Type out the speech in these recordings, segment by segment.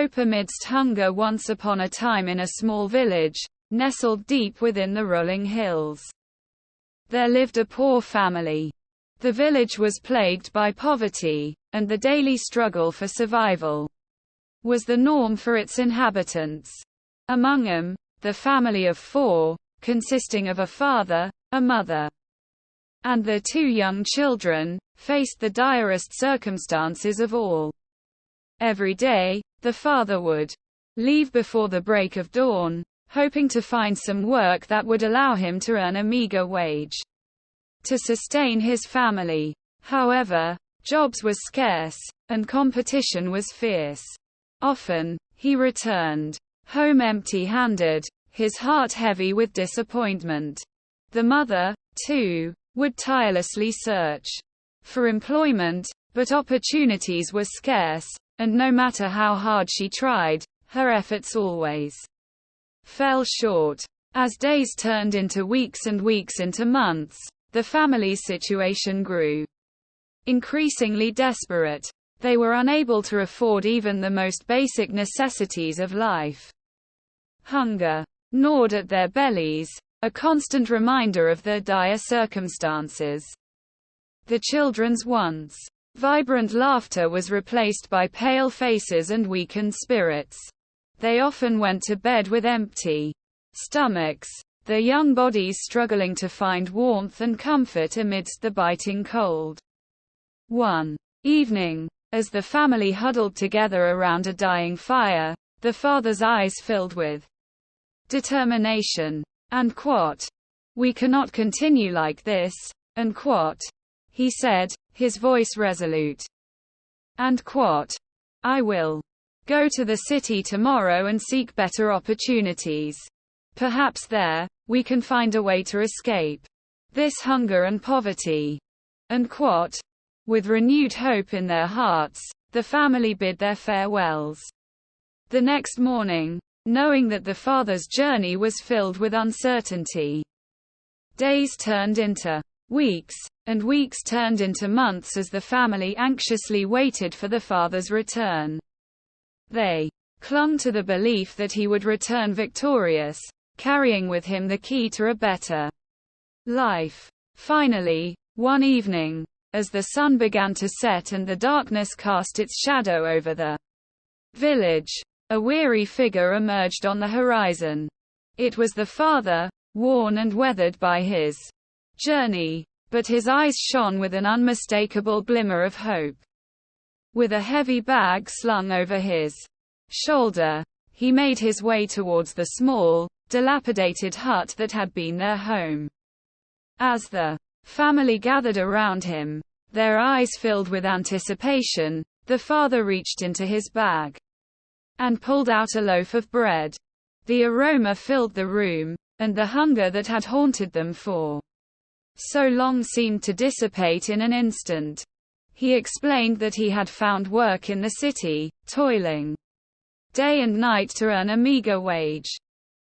Hope amidst hunger. Once upon a time in a small village, nestled deep within the rolling hills, there lived a poor family. The village was plagued by poverty, and the daily struggle for survival was the norm for its inhabitants. Among them, the family of 4, consisting of a father, a mother, and their 2 young children, faced the direst circumstances of all. Every day, the father would leave before the break of dawn, hoping to find some work that would allow him to earn a meager wage to sustain his family. However, jobs were scarce, and competition was fierce. Often, he returned home empty-handed, his heart heavy with disappointment. The mother, too, would tirelessly search for employment, but opportunities were scarce, and no matter how hard she tried, her efforts always fell short. As days turned into weeks and weeks into months, the family's situation grew increasingly desperate. They were unable to afford even the most basic necessities of life. Hunger gnawed at their bellies, a constant reminder of their dire circumstances. The children's once vibrant laughter was replaced by pale faces and weakened spirits. They often went to bed with empty stomachs, their young bodies struggling to find warmth and comfort amidst the biting cold. One evening, as the family huddled together around a dying fire, the father's eyes filled with determination. "And quote, we cannot continue like this, and quote," he said, his voice resolute. "And quote, I will go to the city tomorrow and seek better opportunities. Perhaps there, we can find a way to escape this hunger and poverty." And quote. With renewed hope in their hearts, the family bid their farewells. The next morning, knowing that the father's journey was filled with uncertainty, days turned into weeks, and weeks turned into months as the family anxiously waited for the father's return. They clung to the belief that he would return victorious, carrying with him the key to a better life. Finally, one evening, as the sun began to set and the darkness cast its shadow over the village, a weary figure emerged on the horizon. It was the father, worn and weathered by his journey, but his eyes shone with an unmistakable glimmer of hope. With a heavy bag slung over his shoulder, he made his way towards the small, dilapidated hut that had been their home. As the family gathered around him, their eyes filled with anticipation, the father reached into his bag and pulled out a loaf of bread. The aroma filled the room, and the hunger that had haunted them for so long seemed to dissipate in an instant. He explained that he had found work in the city, toiling day and night to earn a meager wage.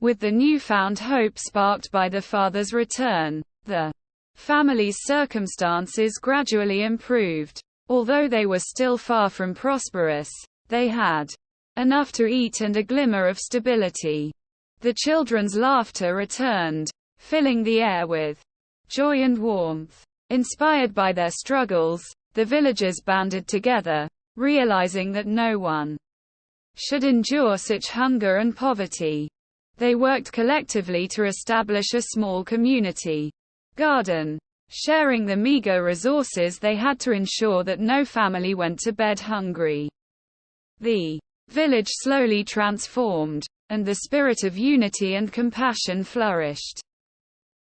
With the newfound hope sparked by the father's return, the family's circumstances gradually improved. Although they were still far from prosperous, they had enough to eat and a glimmer of stability. The children's laughter returned, filling the air with joy and warmth. Inspired by their struggles, the villagers banded together, realizing that no one should endure such hunger and poverty. They worked collectively to establish a small community garden, sharing the meager resources they had to ensure that no family went to bed hungry. The village slowly transformed, and the spirit of unity and compassion flourished.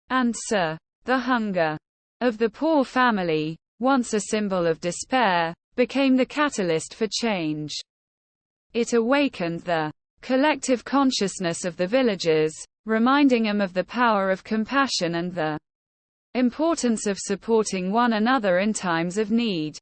And so, the hunger of the poor family, once a symbol of despair, became the catalyst for change. It awakened the collective consciousness of the villagers, reminding them of the power of compassion and the importance of supporting one another in times of need.